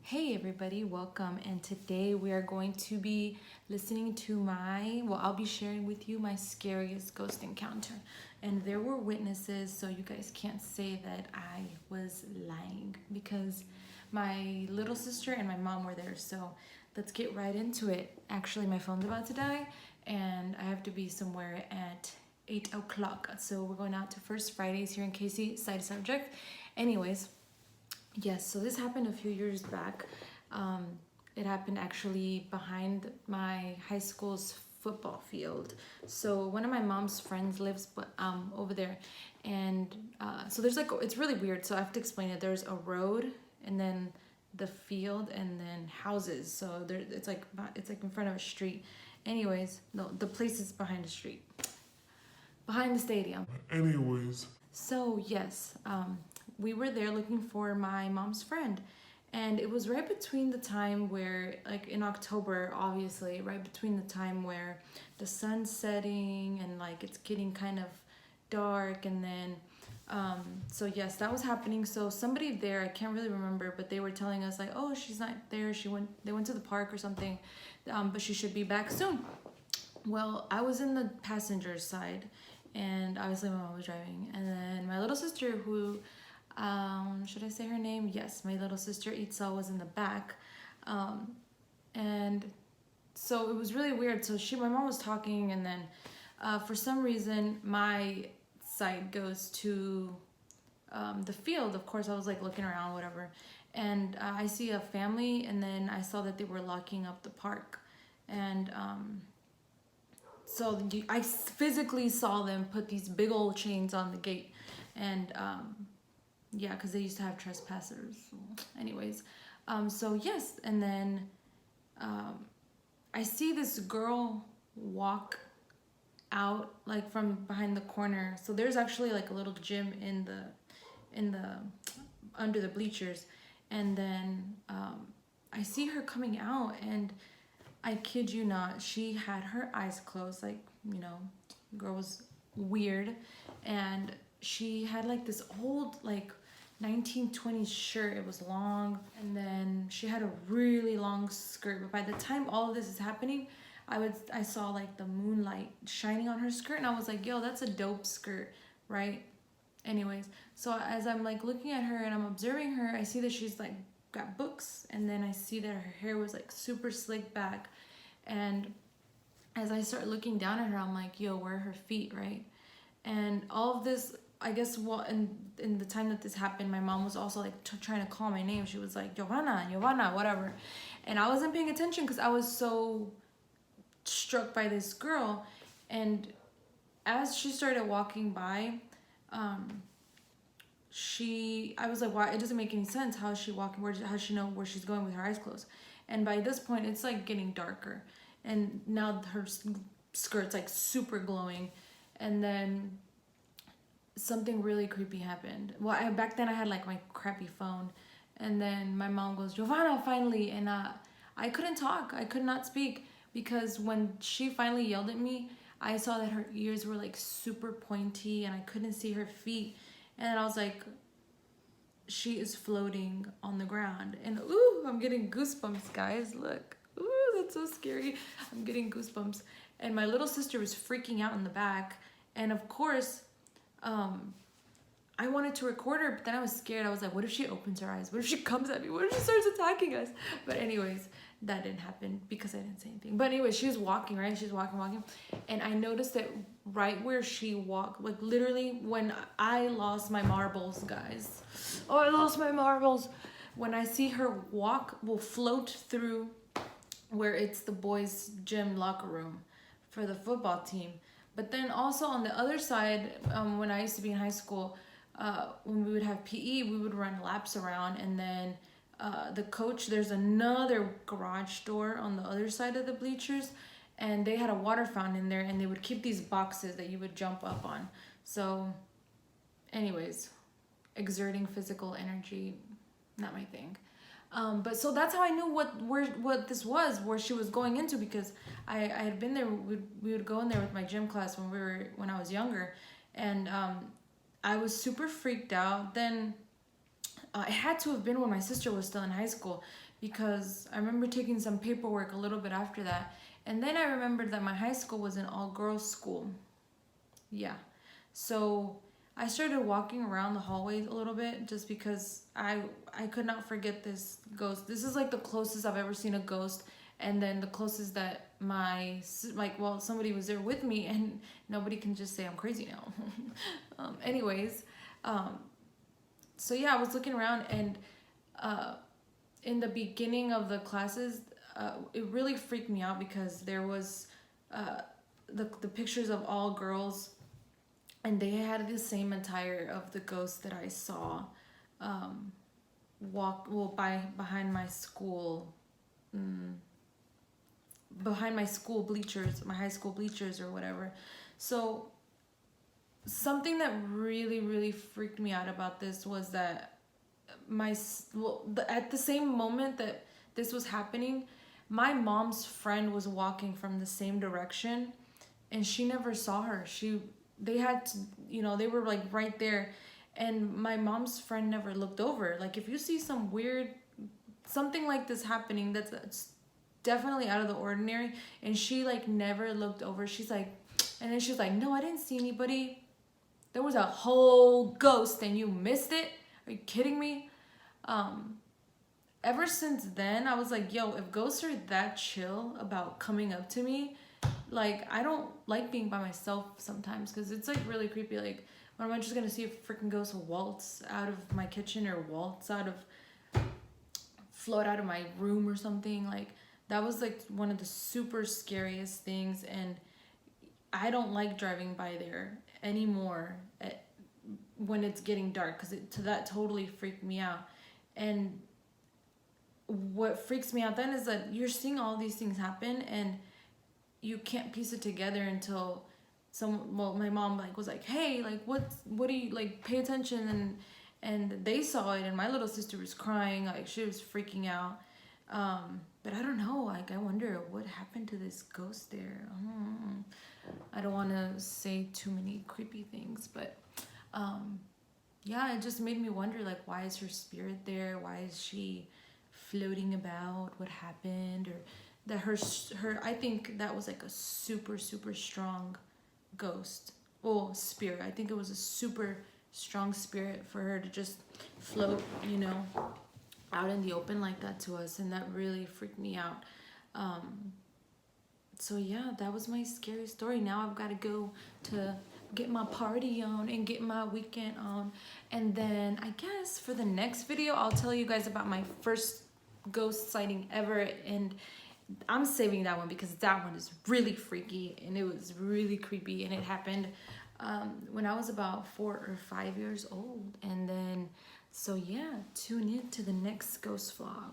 Hey everybody, welcome. And today we are going to be listening to I'll be sharing with you my scariest ghost encounter. And there were witnesses, so you guys can't say that I was lying because my little sister and my mom were there. So let's get right into it. Actually, my phone's about to die and I have to be somewhere at 8 o'clock. So we're going out to First Fridays here in Casey, side subject. Anyways, yes, so this happened a few years back. It happened actually behind my high school's football field. So one of my mom's friends lives over there, and so there's it's really weird. So I have to explain it. There's a road, and then the field, and then houses. So it's like in front of a street. Anyways, no, the place is behind the street, behind the stadium. Anyways, So yes, we were there looking for my mom's friend, and it was right between the time where, like in October, obviously, right between the time where the sun's setting and like it's getting kind of dark, and then so yes, that was happening. So somebody there, I can't really remember, but they were telling us like, oh, she's not there. They went to the park or something, but she should be back soon. Well, I was in the passenger side, and obviously my mom was driving, and then my little sister, who, should I say her name? Yes, my little sister Itza was in the back, and so it was really weird. So my mom was talking, and then for some reason my side goes to the field. Of course, I was like looking around, whatever, and I see a family, and then I saw that they were locking up the park, and so I physically saw them put these big old chains on the gate, and yeah, because they used to have trespassers. Anyways, so yes, and then I see this girl walk out like from behind the corner. So there's actually like a little gym in the under the bleachers, and then I see her coming out, and I kid you not, she had her eyes closed, like, girl was weird, and she had like this old like 1920s shirt. It was long, and then she had a really long skirt. But by the time all of this is happening, I saw like the moonlight shining on her skirt, and I was like, yo, that's a dope skirt, right? Anyways, so as I'm like looking at her and I'm observing her, I see that she's like got books, and then I see that her hair was like super slick back, and as I start looking down at her, I'm like, yo, where are her feet, right? And all of this, I guess, in the time that this happened, my mom was also like trying to call my name. She was like, Giovanna, whatever, and I wasn't paying attention because I was so struck by this girl. And as she started walking by, I was like, why? It doesn't make any sense. How is she walking? How does she know where she's going with her eyes closed? And by this point, it's like getting darker, and now her skirt's like super glowing. And then something really creepy happened. Well, back then I had like my crappy phone, and then my mom goes, Giovanna, finally, and I couldn't talk. I could not speak, because when she finally yelled at me, I saw that her ears were like super pointy, and I couldn't see her feet. And I was like, she is floating on the ground. And ooh, I'm getting goosebumps, guys. Look. Ooh, that's so scary. I'm getting goosebumps. And my little sister was freaking out in the back. And of course, I wanted to record her, but then I was scared. I was like, what if she opens her eyes? What if she comes at me? What if she starts attacking us? But anyways, that didn't happen because I didn't say anything. But anyways, she was walking, right? She was walking. And I noticed that right where she walked, like literally when I lost my marbles, guys. Oh, I lost my marbles. When I see her walk, will float through where it's the boys' gym locker room for the football team. But then also on the other side, when I used to be in high school, when we would have PE, we would run laps around, and then the coach, there's another garage door on the other side of the bleachers, and they had a water fountain in there, and they would keep these boxes that you would jump up on. So anyways, exerting physical energy, not my thing. But so that's how I knew what this was, where she was going into, because I had been there. We would go in there with my gym class when I was younger, and I was super freaked out. Then it had to have been when my sister was still in high school, because I remember taking some paperwork a little bit after that. And then I remembered that my high school was an all-girls school. Yeah. So I started walking around the hallways a little bit just because I could not forget this ghost. This is like the closest I've ever seen a ghost, and then the closest that somebody was there with me, and nobody can just say I'm crazy now. Anyways, so yeah, I was looking around, and in the beginning of the classes, it really freaked me out because there was the pictures of all girls, and they had the same attire of the ghost that I saw behind my school, behind my school bleachers, my high school bleachers or whatever. So something that really, really freaked me out about this was that at the same moment that this was happening, my mom's friend was walking from the same direction, and she never saw her. They had to, they were like right there, and my mom's friend never looked over. Like, if you see something like this happening, that's definitely out of the ordinary, and she like never looked over. She's like, and then she's like, no, I didn't see anybody. There was a whole ghost and you missed it. Are you kidding me? Ever since then, I was like, yo, if ghosts are that chill about coming up to me, like, I don't like being by myself sometimes because it's like really creepy. Like, when am I just gonna see a freaking ghost waltz out of my kitchen or float out of my room or something? Like, that was like one of the super scariest things, and I don't like driving by there anymore when it's getting dark, because that totally freaked me out. And what freaks me out then is that you're seeing all these things happen, and you can't piece it together until my mom was like, hey, like, what do you, like, pay attention, and they saw it, and my little sister was crying, like, she was freaking out. But I don't know, like, I wonder what happened to this ghost there. I don't want to say too many creepy things, but yeah, it just made me wonder, like, why is her spirit there? Why is she floating about? What happened? Or that her I think that was like a super, super strong ghost. Well, spirit. I think it was a super strong spirit for her to just float, out in the open like that to us, and that really freaked me out. So yeah, that was my scary story. Now I've got to go to get my party on and get my weekend on, and then I guess for the next video I'll tell you guys about my first ghost sighting ever, and I'm saving that one because that one is really freaky and it was really creepy, and it happened when I was about 4 or 5 years old. And then, so yeah, tune in to the next ghost vlog.